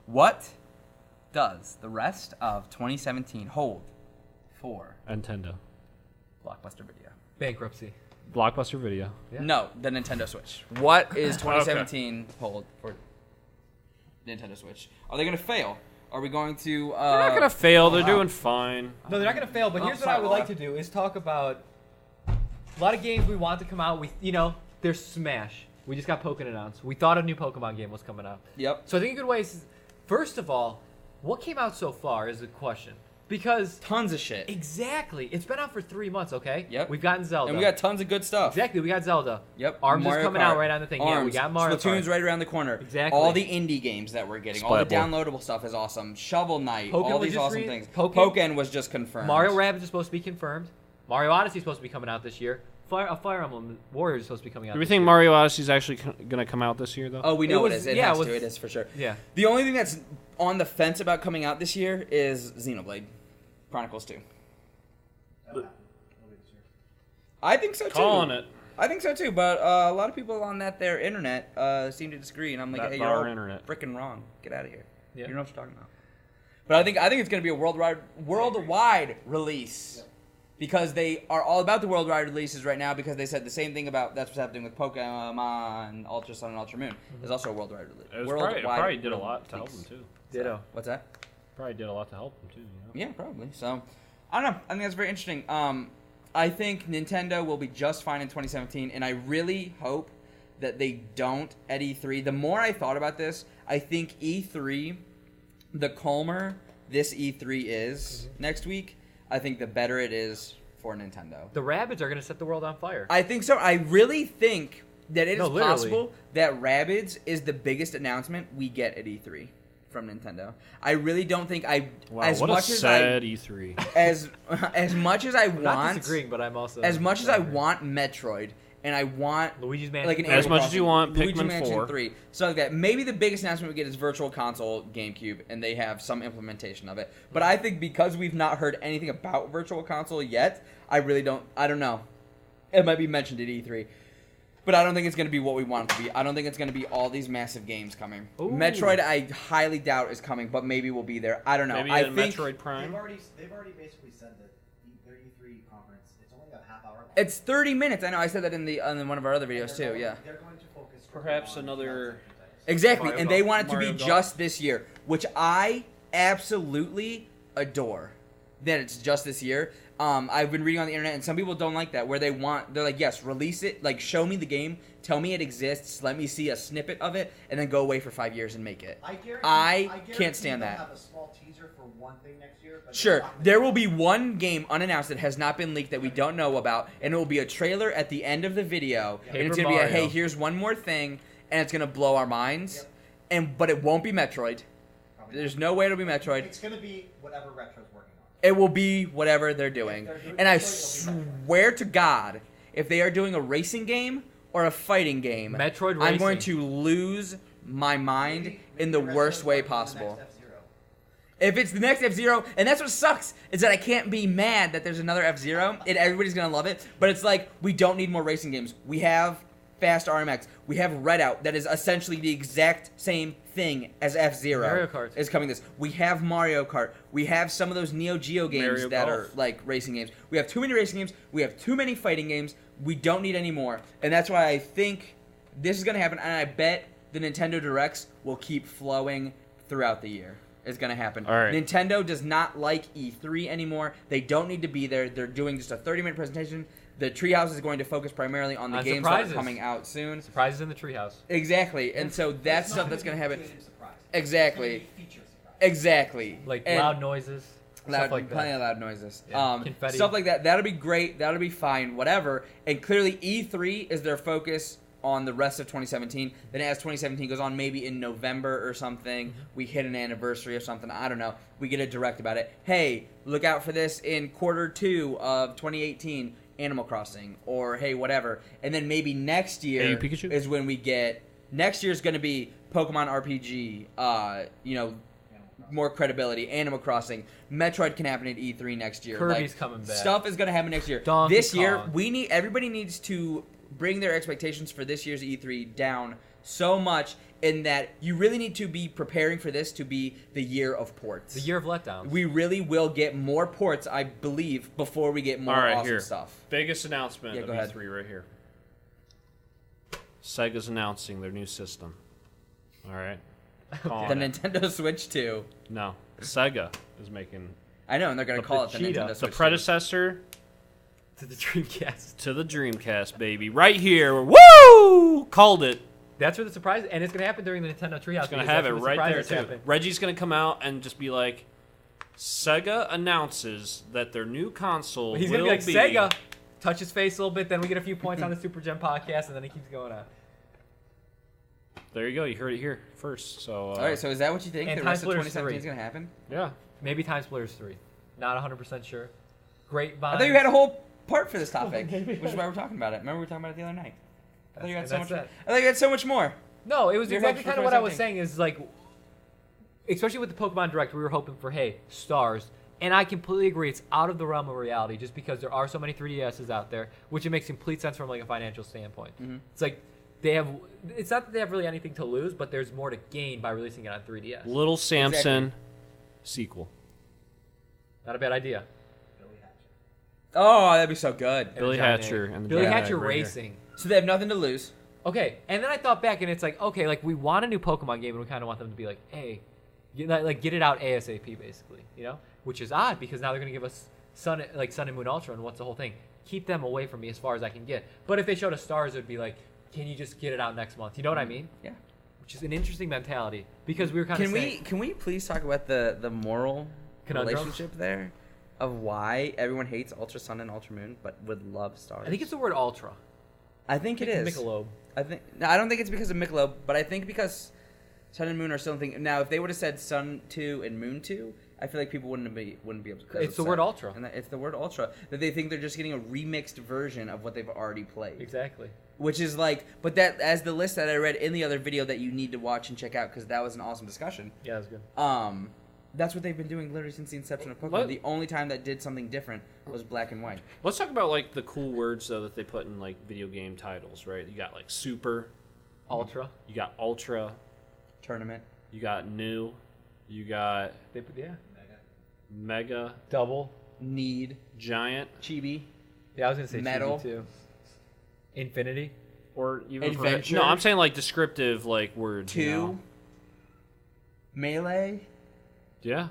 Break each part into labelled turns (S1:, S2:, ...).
S1: What does the rest of 2017 hold for
S2: Nintendo.
S1: Blockbuster Video?
S3: Bankruptcy.
S2: Blockbuster Video.
S3: Yeah.
S1: No, the Nintendo Switch. What is 2017 hold for Nintendo Switch? Are they going to fail? Are we going to...
S2: They're not going to fail. They're doing fine.
S3: No, they're not going to fail, but here's what I would like to do is talk about a lot of games we want to come out. There's Smash. We just got Pokken announced. We thought a new Pokemon game was coming out.
S1: Yep.
S3: So I think a good way is, first of all, what came out so far is a question. Because...
S1: Tons of shit.
S3: Exactly. It's been out for 3 months, okay?
S1: Yep.
S3: We've gotten Zelda.
S1: And we got tons of good stuff.
S3: Exactly, we got Zelda.
S1: Yep.
S3: ARMS
S1: Mario
S3: is coming
S1: Kart.
S3: out right on the thing.
S1: ARMS.
S3: Yeah, we got Mario
S1: Splatoon's
S3: Kart.
S1: right around the corner.
S3: Exactly.
S1: All the indie games that we're getting, all the
S2: Splatable.
S1: downloadable stuff is awesome. Shovel Knight,
S3: Pokken
S1: all
S3: was
S1: these
S3: just
S1: awesome things.
S3: Pokken
S1: was just confirmed.
S3: Mario Rabbids is supposed to be confirmed. Mario Odyssey is supposed to be coming out this year. Fire Emblem Warriors is supposed to be coming out
S2: Do we
S3: this
S2: think
S3: year.
S2: Mario Odyssey is actually going to come out this year, though?
S1: Oh, we know
S3: It
S1: it
S3: was-
S1: is. It
S3: yeah,
S1: has
S3: it was-
S1: to. It is for sure.
S3: Yeah.
S1: The only thing that's on the fence about coming out this year is Xenoblade Chronicles 2. I think so too.
S2: Calling it.
S1: I think so too, but a lot of people on their internet seem to disagree, and I'm like,
S2: That's
S1: hey, you're
S2: our
S1: all
S2: internet.
S1: freaking wrong. Get out of here.
S3: Yeah.
S1: You know what you're talking about. But I think it's going to be a worldwide release because they are all about the worldwide releases right now because they said the same thing about that's what's happening with Pokemon Ultra Sun and Ultra Moon. There's also a worldwide release.
S2: It probably did a lot to help them, too.
S3: Ditto.
S1: What's that?
S2: Probably did a lot to help them, too.
S1: Yeah, probably. So, I don't know. I think that's very interesting. I think Nintendo will be just fine in 2017, and I really hope that they don't at E3. The more I thought about this, I think E3, the calmer this E3 is next week, I think the better it is for Nintendo.
S3: The Rabbids are going to set the world on fire.
S1: I think so. I really think that it is
S3: literally.
S1: possible that Rabbids is the biggest announcement we get at E3 from Nintendo. I really don't think
S2: Wow,
S1: as
S2: what
S1: much
S2: a
S1: as
S2: sad E3.
S1: as much as I
S3: I'm not
S1: want
S3: disagreeing, but I'm also...
S1: as much as I want Metroid and I want
S3: Luigi's Mansion.
S1: like an
S2: As
S1: Animal
S2: much as you
S1: Crossing,
S2: want
S1: Luigi
S2: Pikmin
S1: Mansion
S2: 4.
S1: 3, so like that. Maybe the biggest announcement we get is Virtual Console GameCube, and they have some implementation of it. But I think because we've not heard anything about Virtual Console yet, I don't know. It might be mentioned at E3. But I don't think it's going to be what we want it to be. I don't think it's going to be all these massive games coming.
S3: Ooh.
S1: Metroid, I highly doubt is coming, but maybe we'll be there. I don't know.
S2: Maybe
S1: I
S2: in
S1: think
S2: Metroid Prime.
S4: They've already basically said that their E3 conference, it's only a half hour long.
S1: it's 30 minutes. I know. I said that in one of our other videos too. Yeah.
S4: They're going to focus
S2: Perhaps
S4: on
S2: another-
S1: Exactly,
S2: Mario
S1: and they
S2: Golf.
S1: want it to
S2: Mario
S1: be
S2: Golf.
S1: just this year, which I absolutely adore. That it's just this year. I've been reading on the internet, and some people don't like that, where they're like, yes, release it, like, show me the game, tell me it exists, let me see a snippet of it, and then go away for 5 years and make it.
S4: I
S1: can't
S4: guarantee
S1: stand
S4: they'll
S1: that.
S4: have a small teaser for one thing next year. But
S1: Sure,
S4: they're not gonna
S1: there
S4: do
S1: will
S4: it.
S1: be one game unannounced that has not been leaked that we don't know about, and it will be a trailer at the end of the video, and it's
S3: Paper
S1: gonna be
S3: Mario.
S1: hey, here's one more thing, and it's gonna blow our minds, but it won't be Metroid.
S4: Probably
S1: There's
S4: not.
S1: no way it'll be Metroid.
S4: It's going to be whatever Retro's working on.
S1: It will be whatever they're doing.
S4: If they're doing
S1: And I
S4: Metroid, it'll be Metroid.
S1: swear to God, if they are doing a racing game or a fighting game,
S3: Metroid
S1: I'm going
S3: racing.
S1: to lose my mind
S4: Maybe
S1: in the
S4: Retro's
S1: worst way
S4: working on the
S1: possible.
S4: next F-Zero.
S1: If it's the next F-Zero, and that's what sucks, is that I can't be mad that there's another F-Zero, and everybody's going to love it, but it's like, we don't need more racing games. We have Fast RMX. We have Redout, that is essentially the exact same thing as F-Zero.
S3: Mario Kart.
S1: Is coming this. We have Mario Kart. We have some of those Neo Geo games
S2: Mario
S1: that
S2: Golf.
S1: are like racing games. We have too many racing games. We have too many fighting games. We don't need any more. And that's why I think this is going to happen, and I bet the Nintendo Directs will keep flowing throughout the year. It's going to happen.
S2: All right.
S1: Nintendo does not like E3 anymore. They don't need to be there. They're doing just a 30-minute presentation. The Treehouse is going to focus primarily on the
S3: On
S1: games that are
S3: surprises.
S1: coming out soon.
S3: Surprises in the treehouse.
S1: Exactly. And so that's
S4: It's
S1: stuff
S4: not
S1: that's going to
S4: gonna
S1: happen.
S4: be creative surprise.
S1: Exactly.
S4: It's gonna be feature surprise.
S1: Exactly.
S3: Like
S1: And
S3: loud noises.
S1: loud,
S3: stuff like
S1: plenty
S3: that.
S1: of loud noises.
S3: Yeah, confetti.
S1: Stuff like that. That'll be great. That'll be fine. Whatever. And clearly, E3 is their focus on the rest of 2017. Then as 2017 goes on, maybe in November or something, we hit an anniversary or something. I don't know. We get a direct about it. Hey, look out for this in Q2 of 2018. Animal Crossing, or hey, whatever. And then maybe next year
S2: Hey, Pikachu?
S1: is when we get. Next year is going to be Pokemon RPG. More credibility. Animal Crossing, Metroid can happen at E3 next year.
S3: Kirby's coming back.
S1: Stuff is going to happen next year.
S3: Donkey
S1: This year,
S3: Kong.
S1: everybody needs to bring their expectations for this year's E3 down so much in that you really need to be preparing for this to be the year of ports.
S3: The year of letdowns.
S1: We really will get more ports, I believe, before we get more awesome stuff.
S2: Biggest announcement of
S1: go ahead.
S2: E3 right here. Sega's announcing their new system. All right.
S1: The Nintendo Switch 2.
S2: No, Sega is making
S1: I know, and they're going to call it the
S3: Vegeta.
S1: Nintendo
S2: the
S1: Switch 2.
S2: predecessor
S3: to the Dreamcast.
S2: to the Dreamcast, baby. Right here. Woo! Called it.
S3: That's where the surprise, and it's gonna happen during the Nintendo Treehouse.
S2: It's gonna have it right there too. Reggie's gonna come out and just be like, Sega announces that their new console
S3: He's
S2: will
S3: gonna be like, Sega, touch his face a little bit, then we get a few points on the Super Gen podcast, and then he keeps going on.
S2: There you go. You heard it here first. So.
S1: All right, so is that what you think?
S3: And
S1: The rest of
S3: Time Splitters
S1: 2017 is
S3: 3.
S1: going to happen?
S2: Yeah.
S3: Maybe Time Splitters 3. Not 100% sure. Great
S1: I thought you had a whole part for this topic, which is why we're talking about it. Remember we were talking about it the other night? I thought you had so much. I thought you had so much more.
S3: No, it was
S1: Your
S3: exactly
S1: hopes for
S3: kind of what I was
S1: 2017.
S3: saying. Is like, especially with the Pokemon Direct, we were hoping for stars, and I completely agree. It's out of the realm of reality just because there are so many 3DSs out there, which it makes complete sense from like a financial standpoint.
S1: Mhm.
S3: It's like they have. It's not that they have really anything to lose, but there's more to gain by releasing it on 3DS.
S2: Little Samson sequel.
S3: Not a bad idea.
S4: Billy Hatcher.
S1: Oh, that'd be so good.
S2: Billy
S3: Giant
S2: Hatcher
S3: egg.
S2: and the
S3: Billy
S2: giant
S3: Hatcher
S2: egg right here.
S3: Racing.
S1: So they have nothing to lose.
S3: Okay, and then I thought back, and it's like, okay, like we want a new Pokemon game, and we kind of want them to be like, hey, get it out ASAP, basically, you know? Which is odd because now they're gonna give us Sun and Moon Ultra, and what's the whole thing? Keep them away from me as far as I can get. But if they showed us Stars, it'd be like, can you just get it out next month? You know what I mean?
S1: Yeah.
S3: Which is an interesting mentality because we were kind of
S1: Can we please talk about the moral
S3: Conundrum?
S1: relationship there of why everyone hates Ultra Sun and Ultra Moon but would love Stars?
S3: I think it's the word Ultra.
S1: I think it is.
S3: Michelob.
S1: I don't think it's because of Michelob, but I think because Sun and Moon are still thinking. Now, if they would have said Sun 2 and Moon 2, I feel like people wouldn't be upset.
S3: It's the word Ultra.
S1: And it's the word Ultra that they think they're just getting a remixed version of what they've already played.
S3: Exactly.
S1: Which is like, but that as the list that I read in the other video that you need to watch and check out because that was an awesome discussion.
S3: Yeah, that's good.
S1: That's what they've been doing literally since the inception of Pokemon.
S2: What?
S1: The only time that did something different was Black and White.
S2: Let's talk about like the cool words though that they put in like video game titles, right? You got like Super,
S3: Ultra.
S2: you got Ultra,
S1: Tournament.
S2: you got New, you got
S3: Yeah.
S2: Mega,
S3: Double.
S1: Need.
S2: Giant,
S1: Chibi.
S3: Yeah, I was gonna say
S1: Metal.
S3: Chibi too. Infinity.
S2: or even
S1: Adventure.
S2: no, I'm saying like descriptive like words.
S1: 2.
S2: You know?
S1: Melee.
S2: Yeah.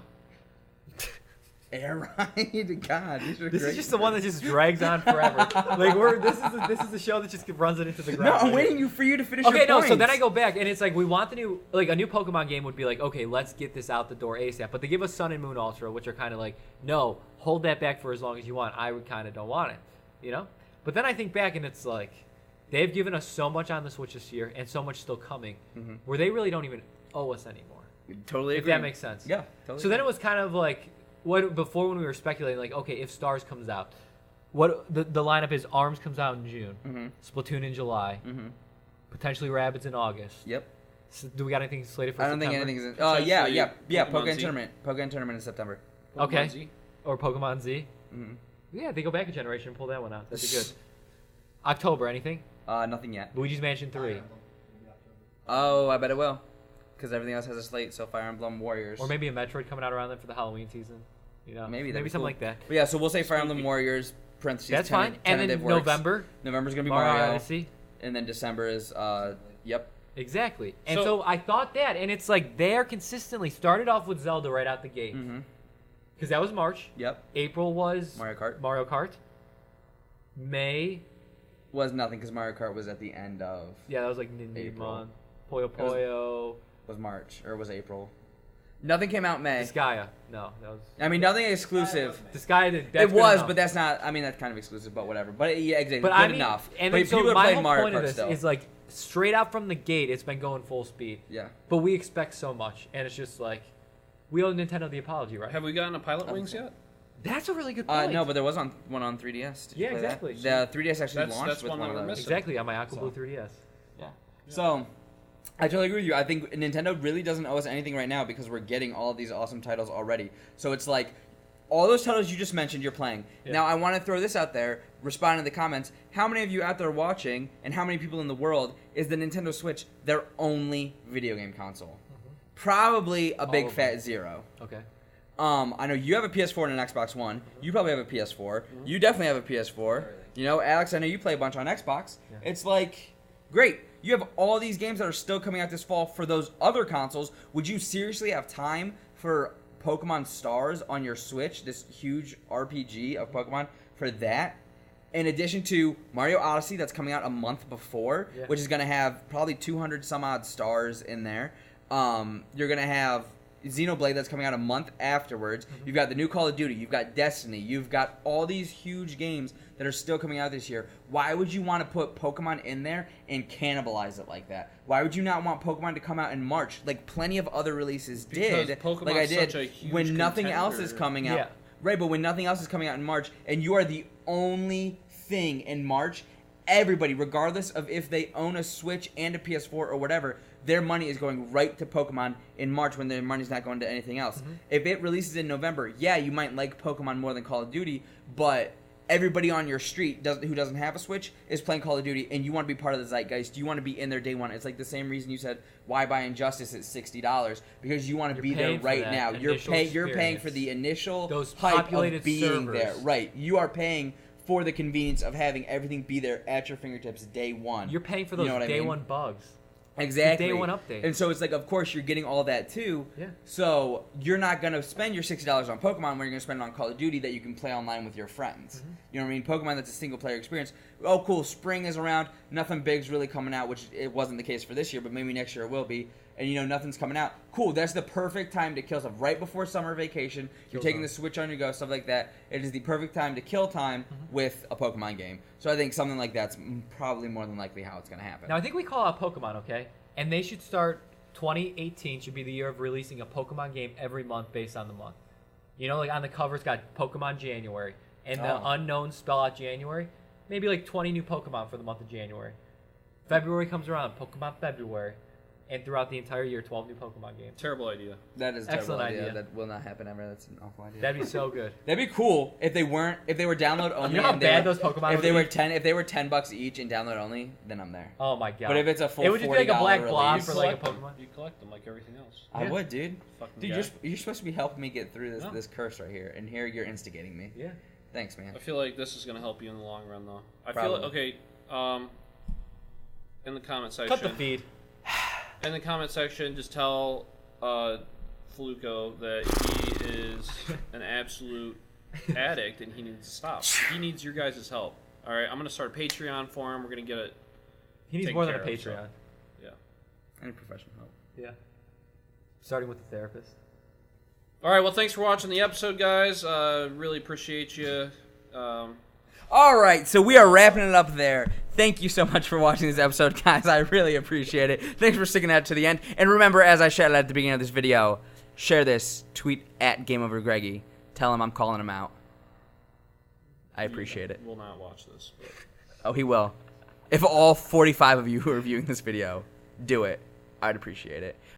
S1: Air Ride. God, these are
S3: This
S1: great.
S3: is just the one that just drags on forever. Like this is the show that just runs it into the
S1: No,
S3: ground.
S1: I'm waiting for you to finish
S3: Okay,
S1: your
S3: no.
S1: points.
S3: So then I go back, and it's like we want a new Pokemon game would be like, okay, let's get this out the door ASAP. But they give us Sun and Moon Ultra, which are kind of like, no, hold that back for as long as you want. I would kind of don't want it, you know. But then I think back, and it's like they've given us so much on the Switch this year, and so much still coming, where they really don't even owe us anymore.
S1: Totally
S3: If
S1: agree.
S3: that makes sense.
S1: Yeah, totally.
S3: So then it was kind of like before when we were speculating, like, okay, if Stars comes out, what the lineup is: Arms comes out in June,
S1: Mhm.
S3: Splatoon in July,
S1: Mhm.
S3: potentially Rabbids in August.
S1: Yep.
S3: So do we got anything slated for
S1: I don't think
S3: September?
S1: anything's. Oh yeah, yeah, yeah.
S2: Pokemon
S1: Pokemon
S2: Z.
S1: tournament. Pokemon tournament in September.
S3: Okay.
S2: Pokemon Z.
S3: Or Pokemon Z?
S1: Mhm.
S3: Yeah, they go back a generation and pull that one out. That'd be good. October, anything?
S1: Nothing yet.
S3: Luigi's Mansion 3.
S1: Oh, I bet it will, because everything else has a slate. So Fire Emblem Warriors.
S3: Or maybe a Metroid coming out around then for the Halloween season. You know,
S1: Maybe that'd
S3: maybe
S1: be
S3: something
S1: cool.
S3: like that.
S1: But yeah, so we'll say Fire Emblem Warriors. Parentheses.
S3: That's fine. And then
S1: tentative works.
S3: November,
S1: November's gonna be
S3: Mario
S1: Mario.
S3: Odyssey.
S1: And then December is Yep.
S3: Exactly. And
S2: So-
S3: so I thought that, and it's like they're consistently started off with Zelda right out the gate.
S1: Mm-hmm.
S3: Because that was March.
S1: Yep.
S3: April was
S1: Mario Kart
S3: Mario Kart. May,
S1: was nothing because Mario Kart was at the end of
S3: yeah, that was like
S1: April.
S3: Ninja, Puyo Puyo,
S1: was March or was April. Nothing came out May.
S3: Disgaea. No, that was
S1: I mean, nothing exclusive.
S3: Disgaea. That's
S1: It
S3: good
S1: was,
S3: enough.
S1: but that's not. I mean, that's kind of exclusive, but whatever. But yeah, exactly.
S3: But
S1: Good
S3: I mean,
S1: enough.
S3: And
S1: but
S3: then, so
S1: people have
S3: my
S1: played
S3: whole
S1: Mario
S3: point of
S1: Kart
S3: this
S1: still.
S3: is like straight out from the gate, it's been going full speed.
S1: Yeah.
S3: But we expect so much, and it's just like we owe Nintendo the apology, right?
S2: Have we gotten a Pilot Wings yet?
S3: That's a really good point.
S1: No, but there was one on 3DS. Did you
S3: Yeah,
S1: play that?
S3: exactly.
S1: The 3DS actually
S2: That's-
S1: launched
S2: that's
S1: with
S2: one
S1: one
S2: that
S1: of
S2: we're
S1: those.
S2: missing.
S3: Exactly on my Aqua Blue 3DS.
S1: Yeah. So, I totally agree with you. I think Nintendo really doesn't owe us anything right now because we're getting all of these awesome titles already. So it's like, all those titles you just mentioned, you're playing.
S3: Yeah.
S1: Now, I want to throw this out there, respond in the comments. How many of you out there watching, and how many people in the world, is the Nintendo Switch their only video game console? Probably a big
S3: of
S1: fat zero.
S3: Okay.
S1: I know you have a PS4 and an Xbox One. You probably have a PS4. You definitely have a PS4. You know, Alex, I know you play a bunch on Xbox.
S3: Yeah.
S1: It's like, great. You have all these games that are still coming out this fall for those other consoles. Would you seriously have time for Pokemon Stars on your Switch, this huge RPG of Pokemon, for that? In addition to Mario Odyssey that's coming out a month before,
S3: Yeah.
S1: which is going to have probably 200 some odd stars in there. You're going to have Xenoblade that's coming out a month afterwards. You've got the new Call of Duty. You've got Destiny. You've got all these huge games that are still coming out this year. Why would you want to put Pokemon in there and cannibalize it like that? Why would you not want Pokemon to come out in March? Like plenty of other releases
S2: Because
S1: did.
S2: Pokemon's
S1: like I did
S2: such a huge
S1: when nothing else is
S2: contender.
S1: coming out.
S3: Yeah.
S1: Right, but when nothing else is coming out in March and you are the only thing in March, everybody, regardless of if they own a Switch and a PS4 or whatever, their money is going right to Pokemon in March when their money's not going to anything else. If it releases in November, yeah, you might like Pokemon more than Call of Duty, but everybody on your street who doesn't have a Switch is playing Call of Duty, and you want to be part of the zeitgeist. You want to be in there day one. It's like the same reason you said, why buy Injustice at $60? Because you want to
S3: You're
S1: be there
S3: paying for
S1: right
S3: that
S1: now. You're
S3: initial
S1: paying for
S3: experience.
S1: the initial
S3: Those
S1: hype
S3: populated
S1: of being there.
S3: servers.
S1: Right. You are paying for the convenience of having everything be there at your fingertips day one.
S3: You're paying for
S1: You
S3: those
S1: know what I
S3: day
S1: mean?
S3: one bugs.
S1: Exactly.
S3: day one update.
S1: And so it's like, of course, you're getting all that too.
S3: Yeah.
S1: So you're not going to spend your $60 on Pokemon when you're going to spend it on Call of Duty that you can play online with your friends. You know what I mean? Pokemon, that's a single player experience. Oh, cool. Spring is around. Nothing big's really coming out, which it wasn't the case for this year, but maybe next year it will be. And, you know, nothing's coming out. Cool. That's the perfect time to kill stuff. Right before summer vacation, you're taking the Switch on your go, stuff like that. It is the perfect time to kill time with a Pokemon game. So I think something like that's probably more than likely how it's going to happen.
S3: Now I think we call out Pokemon, okay? And they should start 2018 should be the year of releasing a Pokemon game every month based on the month. You know, like on the cover it's got Pokemon January, and the
S1: Oh.
S3: unknown spell out January. Maybe like 20 new Pokemon for the month of January. February comes around, Pokemon February, and throughout the entire year, 12 new Pokemon games.
S2: Terrible idea.
S1: That is a terrible
S3: Excellent
S1: idea.
S3: idea.
S1: That will not happen ever. That's an awful idea.
S3: That'd be so good.
S1: That'd be cool if they were download only.
S3: You know how
S1: and they
S3: bad
S1: were-
S3: those Pokemon
S1: If
S3: would
S1: they
S3: be?
S1: were $10 each and download only, then I'm there.
S3: Oh my god!
S1: But if it's a full
S3: it would just be like a black
S1: $40
S3: blob
S1: release-
S3: for like a
S2: Collect them.
S3: Pokemon.
S2: You collect them like everything else.
S1: I
S3: Yeah.
S1: would, dude.
S2: Fucking
S1: Dude,
S2: guy.
S1: you're supposed to be helping me get through this
S2: No.
S1: this curse right here, and here you're instigating me.
S3: Yeah.
S1: Thanks, man.
S2: I feel like this is going to help you in the long run, though. I
S1: Probably.
S2: feel like, okay, in the comment section.
S3: Cut the feed.
S2: In the comment section, just tell Fluco that he is an absolute addict and he needs to stop. He needs your guys' help. All right, I'm going to start a Patreon for him. We're going to get it.
S3: He needs
S2: Take
S3: more than a
S2: care of himself.
S3: Patreon.
S2: Yeah.
S1: Any professional help.
S3: Yeah. Starting with the therapist.
S2: All right, well, thanks for watching the episode, guys. Really appreciate you.
S1: All right, so we are wrapping it up there. Thank you so much for watching this episode, guys. I really appreciate it. Thanks for sticking out to the end. And remember, as I shouted at the beginning of this video, share this, tweet at GameOverGreggy. Tell him I'm calling him out. I appreciate it.
S2: Will not watch this. But...
S1: Oh, he will. If all 45 of you who are viewing this video do it, I'd appreciate it.